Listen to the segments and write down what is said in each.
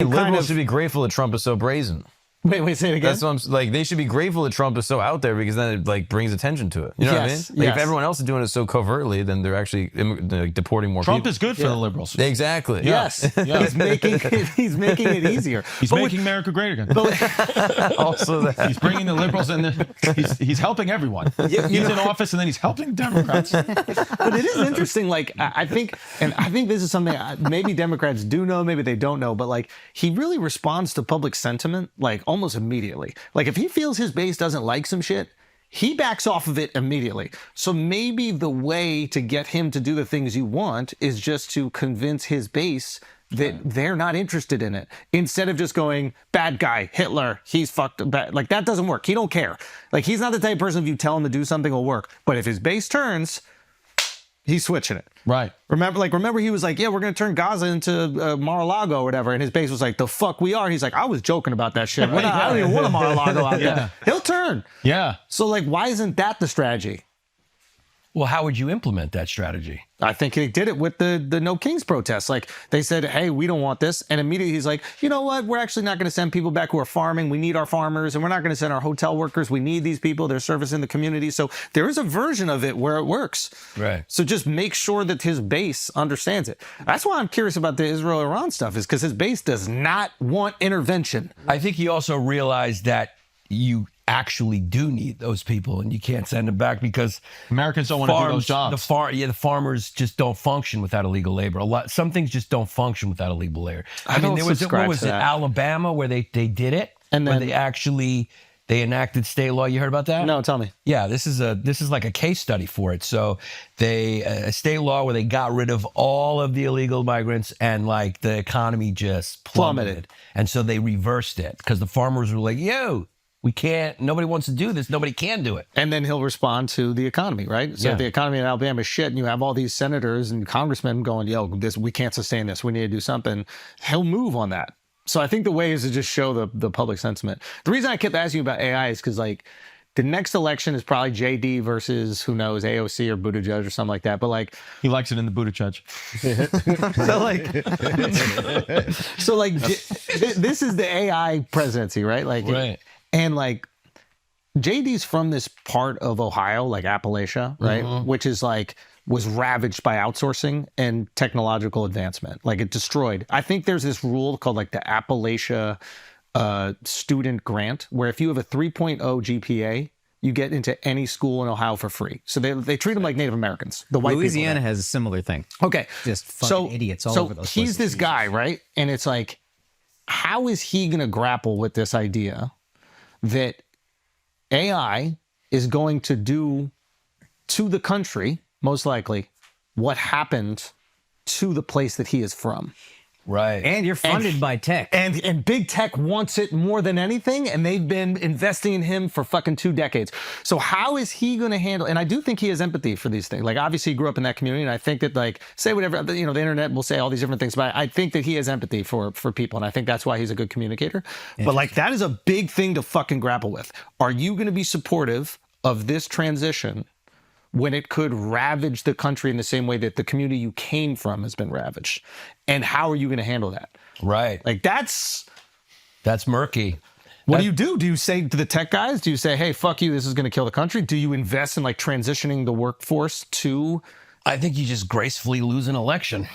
liberals should be grateful that Trump is so brazen. Wait, say it again. That's what I'm like. They should be grateful that Trump is so out there because then it like brings attention to it. You know what I mean? Like if everyone else is doing it so covertly, then they're actually deporting more Trump people. is good for the liberals. Exactly. Yes. He's making it easier. He's making America great again. Also that. He's bringing the liberals in. He's helping everyone. He's in office and then he's helping Democrats. But it is interesting. Like I think this is something maybe Democrats do know, maybe they don't know. But like he really responds to public sentiment like almost immediately. Like if he feels his base doesn't like some shit, he backs off of it immediately. So maybe the way to get him to do the things you want is just to convince his base that they're not interested in it. Instead of just going, bad guy, Hitler, he's fucked bad. Like that doesn't work. He don't care. Like he's not the type of person if you tell him to do something will work. But if his base turns, he's switching it. Right. Remember he was like, yeah, we're going to turn Gaza into Mar-a-Lago or whatever. And his base was like, the fuck we are. And he's like, I was joking about that shit. I don't even want a Mar-a-Lago out there. He'll turn. Yeah. So like, why isn't that the strategy? Well, how would you implement that strategy? I think he did it with the No Kings protests. Like they said, hey, we don't want this. And immediately he's like, you know what? We're actually not going to send people back who are farming. We need our farmers. And we're not going to send our hotel workers. We need these people. They're servicing the community. So there is a version of it where it works. Right. So just make sure that his base understands it. That's why I'm curious about the Israel-Iran stuff is because his base does not want intervention. I think he also realized that you actually do need those people and you can't send them back because Americans don't want to do those jobs. The farmers just don't function without illegal labor. Some things just don't function without illegal labor. I mean, there was what was it, Alabama, where they did it, and then they enacted state law. You heard about that? No, tell me. Yeah, this is like a case study for it. So a state law where they got rid of all of the illegal migrants and like the economy just plummeted. And so they reversed it because the farmers were like, yo, we can't, nobody wants to do this. Nobody can do it. And then he'll respond to the economy, right? So if the economy in Alabama is shit and you have all these senators and congressmen going, yo, we can't sustain this. We need to do something. He'll move on that. So I think the way is to just show the public sentiment. The reason I kept asking you about AI is because like the next election is probably JD versus who knows, AOC or Buttigieg or something like that. But like he likes it in the Buttigieg. This is the AI presidency, right? Like right. And like JD's from this part of Ohio, like Appalachia, right? Mm-hmm. Which is like was ravaged by outsourcing and technological advancement. Like it destroyed. I think there's this rule called like the Appalachia student grant, where if you have a 3.0 GPA, you get into any school in Ohio for free. So they treat them like Native Americans. The white Louisiana has a similar thing. Okay. Just fucking idiots all over those places. So he's this guy, right? And it's like, how is he going to grapple with this idea that AI is going to do to the country, most likely, what happened to the place that he is from? Right. And you're funded by tech. And big tech wants it more than anything, and they've been investing in him for fucking 2 decades. So how is he going to handle, and I do think he has empathy for these things. Like, obviously he grew up in that community, and I think that, like, say whatever, the internet will say all these different things, but I think that he has empathy for people, and I think that's why he's a good communicator. But, like, that is a big thing to fucking grapple with. Are you going to be supportive of this transition when it could ravage the country in the same way that the community you came from has been ravaged? And how are you going to handle that? Right. Like that's murky. What do you do? Do you say to the tech guys, do you say, hey, fuck you, this is going to kill the country? Do you invest in like transitioning the workforce to? I think you just gracefully lose an election.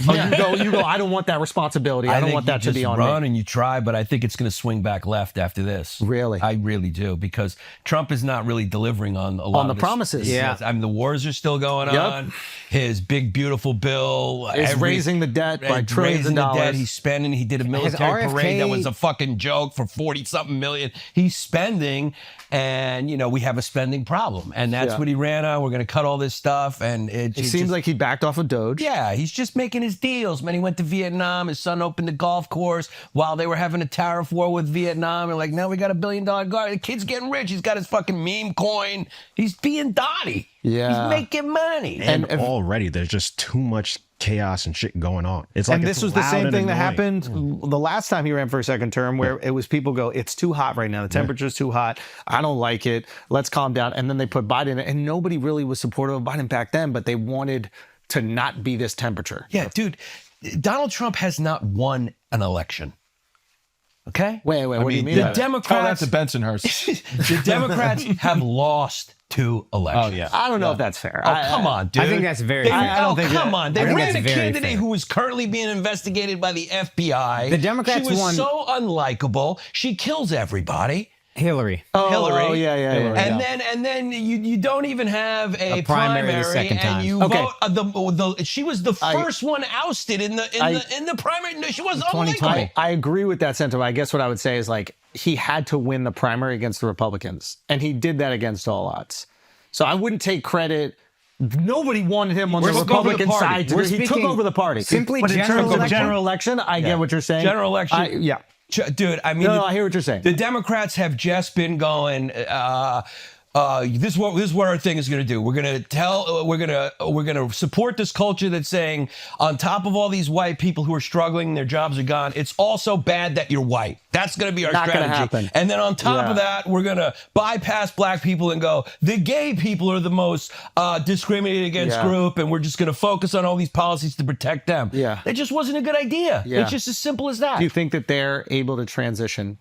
Oh, you go, I don't want that responsibility. I don't want that to be on me. You run and you try, but I think it's going to swing back left after this. Really? I really do, because Trump is not really delivering on a lot of the promises. Yeah. I mean, the wars are still going on. His big, beautiful bill is raising the debt by trillions of dollars. He's spending. He did a military parade that was a fucking joke for 40-something million. He's spending, and, we have a spending problem. And that's what he ran on. We're going to cut all this stuff. And it seems like he backed off of Doge. Yeah, he's just making his deals. Man, he went to Vietnam. His son opened a golf course while they were having a tariff war with Vietnam. And like, now we got $1 billion guard. The kid's getting rich. He's got his fucking meme coin. He's being Dottie. Yeah. He's making money. And already there's just too much chaos and shit going on. It's like, and this was the same thing that happened the last time he ran for a second term, where it was people go, it's too hot right now. The temperature's too hot. I don't like it. Let's calm down. And then they put Biden in it, and nobody really was supportive of Biden back then, but they wanted to not be this temperature. Yeah, dude, Donald Trump has not won an election. Okay? Wait, what do you mean? The by that? Democrats, That's a Bensonhurst. the Democrats have lost 2 elections. Oh, yeah. I don't know if that's fair. Oh, come on, dude. I think that's very They, fair. I don't think come that- on. They I think ran that's a very candidate fair. who is currently being investigated by the FBI. The Democrats She was won- so unlikable. She kills everybody. Hillary. Hillary. Oh, yeah. And then you don't even have a primary the second time. and you Okay. vote. She was the first one ousted in the primary. No, she was unlikable. I agree with that sentiment. I guess what I would say is like he had to win the primary against the Republicans, and he did that against all odds. So I wouldn't take credit. Nobody wanted him on the took over the Republican party. side. We're He took speaking over the party. simply but in general terms of election. general election, I get what you're saying. General election. Yeah. Dude, I mean, No, I hear what you're saying. The Democrats have just been going. This is what our thing is going to do. We're going to support this culture that's saying, on top of all these white people who are struggling, their jobs are gone, it's also bad that you're white. That's going to be our Not gonna strategy. happen. And then on top of that, we're going to bypass black people and go, the gay people are the most discriminated against group, and we're just going to focus on all these policies to protect them. Yeah. That just wasn't a good idea. Yeah. It's just as simple as that. Do you think that they're able to transition?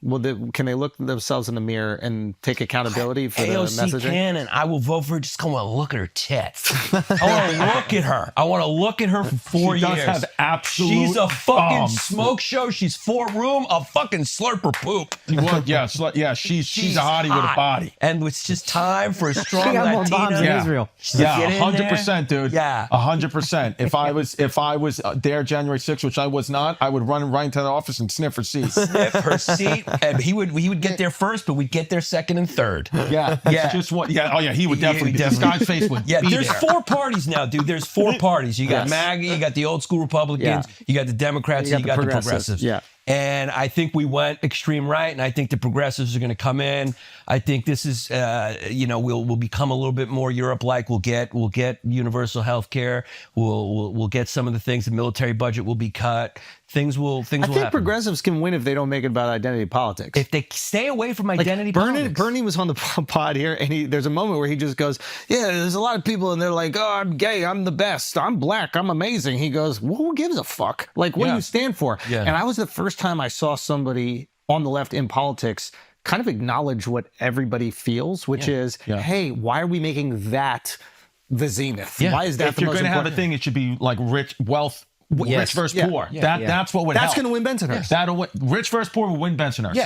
Can they look themselves in the mirror and take accountability for the AOC messaging? can, and I will vote for her. Just want to look at her tits. I want to look at her. I want to look at her for 4 She years. does have absolute She's a fucking bombs. smoke show. She's 4 room, a fucking slurper poop. She's a hottie with a body. And it's just time for a strong She got more bombs Latina. than Israel. Yeah, Get in 100%, dude. Yeah. 100%. If I was there January 6th, which I was not, I would run right into the office and sniff her seat. Sniff her seat, and he would get there first, but we'd get there second and third. Yeah, Yeah. Just what? Yeah, oh yeah, he would definitely. Yeah, This guy's face would. Yeah, be there's there. 4 parties now, dude. There's 4 parties. You got Yes. MAGA, you got the old school Republicans, you got the Democrats, and you got the progressives. Yeah. And I think we went extreme right, and I think the progressives are going to come in. I think this is, we'll become a little bit more Europe-like. We'll get universal health care. We'll get some of the things. The military budget will be cut. Things will I think happen. progressives can win if they don't make it about identity politics. If they stay away from identity Bernie, politics. Bernie was on the pod here, and there's a moment where he just goes, "Yeah, there's a lot of people, and they're like, oh, I'm gay, I'm the best, I'm black, I'm amazing." He goes, well, who gives a fuck? Like, what do you stand for? Yeah. And I was the first time I saw somebody on the left in politics kind of acknowledge what everybody feels, which is, hey, why are we making that the zenith? Yeah. Why is that If the you're most going to have a important thing, it should be like rich versus Yeah. poor. That's what would That's help. going to win Bensonhurst. That'll win. Rich versus poor will win Bensonhurst. Yeah.